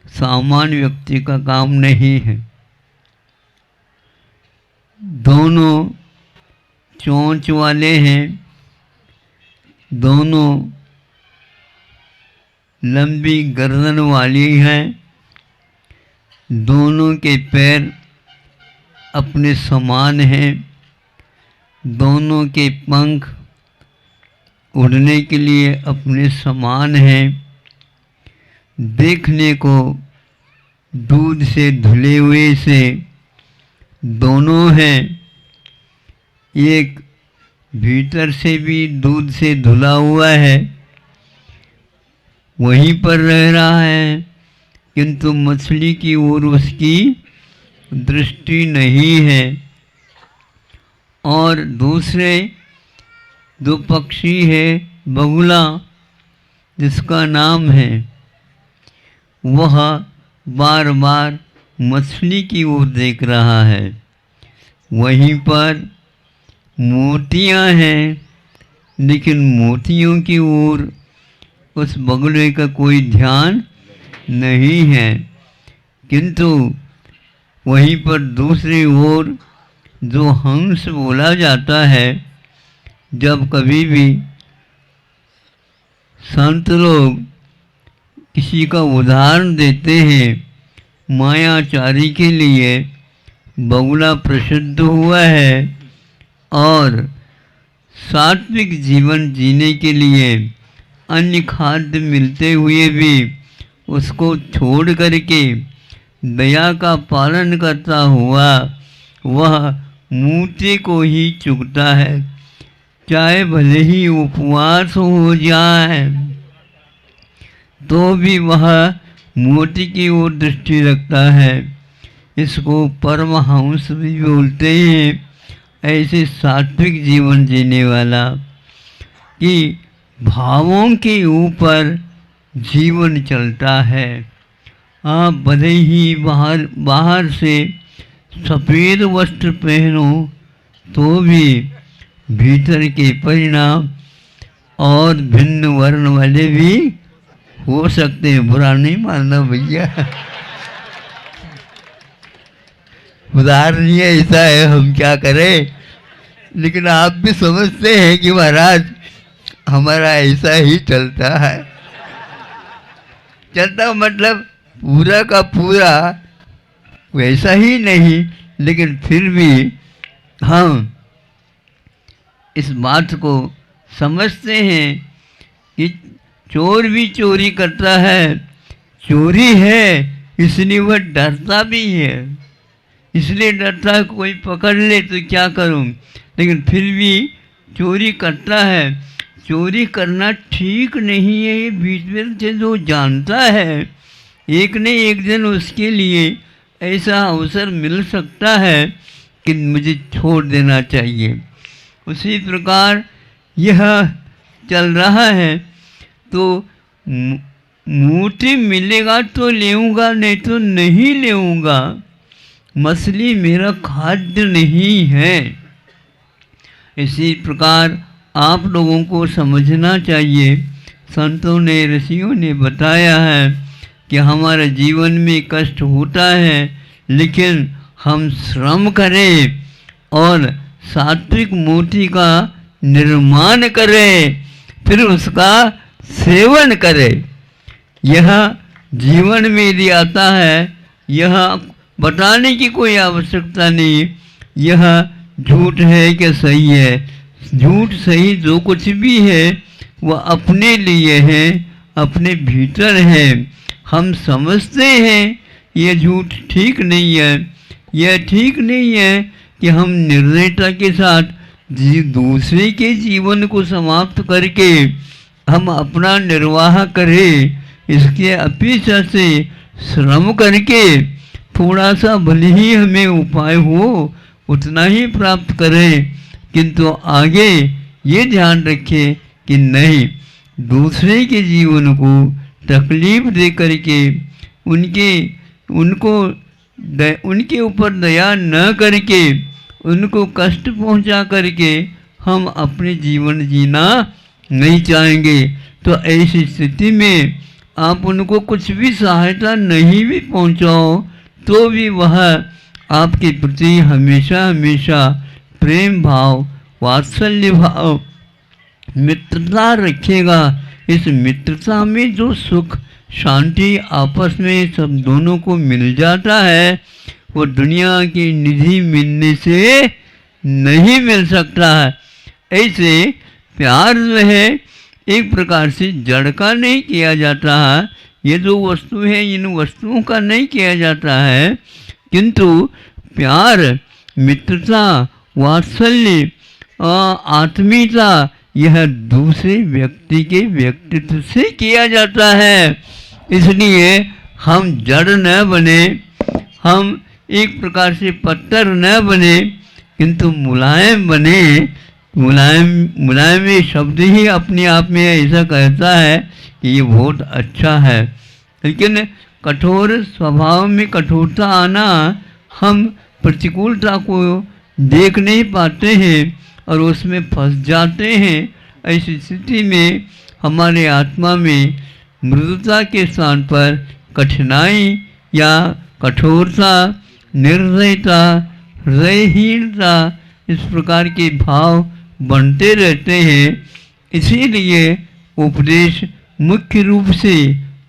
सामान्य व्यक्ति का काम नहीं है। दोनों चोंच वाले हैं, दोनों लंबी गर्दन वाली हैं, दोनों के पैर अपने समान हैं, दोनों के पंख उड़ने के लिए अपने समान हैं। देखने को दूध से धुले हुए से दोनों हैं, एक भीतर से भी दूध से धुला हुआ है, वहीं पर रह रहा है, किंतु मछली की ओर उसकी दृष्टि नहीं है। और दूसरे दो पक्षी है बगुला, जिसका नाम है, वह बार बार मछली की ओर देख रहा है। वहीं पर मोतियां हैं, लेकिन मोतियों की ओर उस बगुले का कोई ध्यान नहीं है। किंतु वहीं पर दूसरी ओर जो हंस बोला जाता है, जब कभी भी संत लोग किसी का उदाहरण देते हैं, मायाचारी के लिए बगुला प्रसिद्ध हुआ है और सात्विक जीवन जीने के लिए अन्य खाद्य मिलते हुए भी उसको छोड़ करके दया का पालन करता हुआ वह मूर्ति को ही चुगता है, चाहे भले ही उपवास हो जाए तो भी वह मूर्ति की ओर दृष्टि रखता है। इसको परमहंस भी बोलते हैं, ऐसे सात्विक जीवन जीने वाला, कि भावों के ऊपर जीवन चलता है। आप भले ही बाहर से सफ़ेद वस्त्र पहनो तो भी भीतर के परिणाम और भिन्न वर्ण वाले भी हो सकते हैं। बुरा नहीं मानना भैया, उदाहरण ये ऐसा है, हम क्या करें। लेकिन आप भी समझते हैं कि महाराज हमारा ऐसा ही चलता है। चलता मतलब पूरा का पूरा वैसा ही नहीं, लेकिन फिर भी हम इस बात को समझते हैं कि चोर भी चोरी करता है, चोरी है इसलिए वह डरता भी है, इसलिए डरता है कोई पकड़ ले तो क्या करूं, लेकिन फिर भी चोरी करता है। चोरी करना ठीक नहीं है, ये भीतर से जो जानता है, एक न एक दिन उसके लिए ऐसा अवसर मिल सकता है कि मुझे छोड़ देना चाहिए। उसी प्रकार यह चल रहा है, तो मूर्ति मिलेगा तो लेऊंगा, नहीं तो नहीं लेऊंगा। मछली मेरा खाद्य नहीं है। इसी प्रकार आप लोगों को समझना चाहिए, संतों ने ऋषियों ने बताया है कि हमारे जीवन में कष्ट होता है, लेकिन हम श्रम करें और सात्विक मूर्ति का निर्माण करें, फिर उसका सेवन करें। यह जीवन में यदि आता है, यह बताने की कोई आवश्यकता नहीं, यह झूठ है कि सही है। झूठ सही जो कुछ भी है वह अपने लिए है, अपने भीतर है। हम समझते हैं यह झूठ ठीक नहीं है। यह ठीक नहीं है कि हम निर्दयता के साथ दूसरे के जीवन को समाप्त करके हम अपना निर्वाह करें, इसके अपेक्षा से श्रम करके थोड़ा सा भले ही हमें उपाय हो उतना ही प्राप्त करें, किंतु आगे ये ध्यान रखें कि नहीं, दूसरे के जीवन को तकलीफ दे करके उनके ऊपर दया न करके उनको कष्ट पहुंचा करके हम अपने जीवन जीना नहीं चाहेंगे। तो ऐसी स्थिति में आप उनको कुछ भी सहायता नहीं भी पहुंचाओ तो भी वह आपके प्रति हमेशा हमेशा प्रेम भाव, वात्सल्य भाव, मित्रता रखेगा। इस मित्रता में जो सुख शांति आपस में सब दोनों को मिल जाता है वो दुनिया की निधि मिलने से नहीं मिल सकता है। ऐसे प्यार जो है एक प्रकार से जड़ का नहीं किया जाता है, ये जो वस्तु है इन वस्तुओं का नहीं किया जाता है, किंतु प्यार, मित्रता, वात्सल्य, आत्मीयता यह दूसरे व्यक्ति के व्यक्तित्व से किया जाता है। इसलिए हम जड़ न बने, हम एक प्रकार से पत्थर न बने, किंतु मुलायम बने। मुलायम ये शब्द ही अपने आप में ऐसा कहता है कि ये बहुत अच्छा है, लेकिन कठोर स्वभाव में कठोरता आना, हम प्रतिकूलता को देख नहीं पाते हैं और उसमें फंस जाते हैं। ऐसी स्थिति में हमारे आत्मा में मृदुता के स्थान पर कठिनाई या कठोरता, निर्दयता, हृदयहीनता इस प्रकार के भाव बनते रहते हैं। इसीलिए उपदेश मुख्य रूप से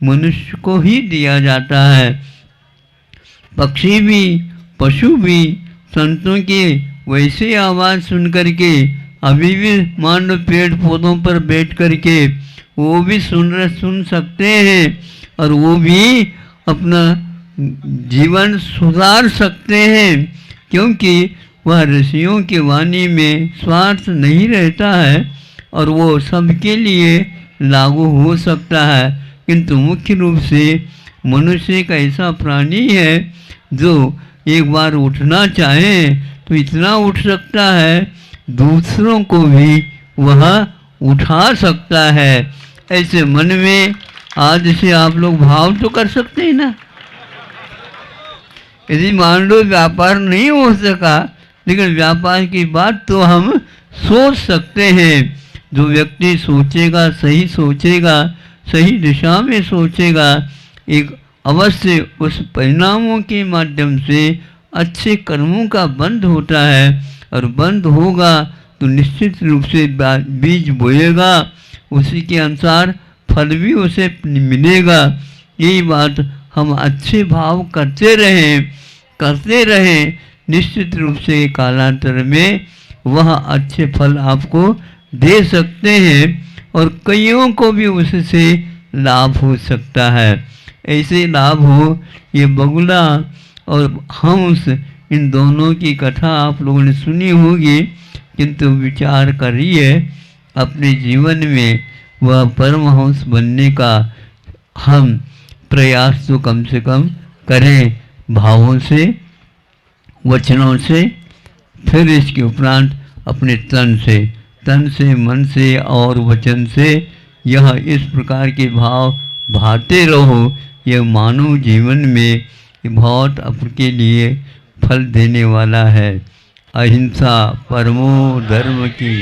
मनुष्य को ही दिया जाता है। पक्षी भी, पशु भी संतों के वैसे आवाज़ सुन करके अभी भी मान लो पेड़ पौधों पर बैठ करके वो भी सुन सकते हैं और वो भी अपना जीवन सुधार सकते हैं, क्योंकि वह ऋषियों की वाणी में स्वार्थ नहीं रहता है और वो सबके लिए लागू हो सकता है। किंतु मुख्य रूप से मनुष्य एक ऐसा प्राणी है जो एक बार उठना चाहे तो इतना उठ सकता है, दूसरों को भी वह उठा सकता है। ऐसे मन में आज से आप लोग भाव तो कर सकते हैं ना। यदि मान लो व्यापार नहीं हो सका, लेकिन व्यापार की बात तो हम सोच सकते हैं। जो व्यक्ति सोचेगा, सही सोचेगा, सही दिशा में सोचेगा, एक अवश्य उस परिणामों के माध्यम से अच्छे कर्मों का बंद होता है और बंद होगा तो निश्चित रूप से बीज बोएगा, उसी के अनुसार फल भी उसे मिलेगा। यही बात हम अच्छे भाव करते रहें, निश्चित रूप से कालांतर में वह अच्छे फल आपको दे सकते हैं और कईयों को भी उससे लाभ हो सकता है। ऐसे लाभ हो ये बगुला और हंस, इन दोनों की कथा आप लोगों ने सुनी होगी, किंतु विचार करिए अपने जीवन में वह परमहंस बनने का हम प्रयास तो कम से कम करें, भावों से, वचनों से, फिर इसके उपरांत अपने तन से, मन से और वचन से यह इस प्रकार के भाव भाते रहो। यह मानव जीवन में बहुत आपके लिए फल देने वाला है। अहिंसा परमो धर्म की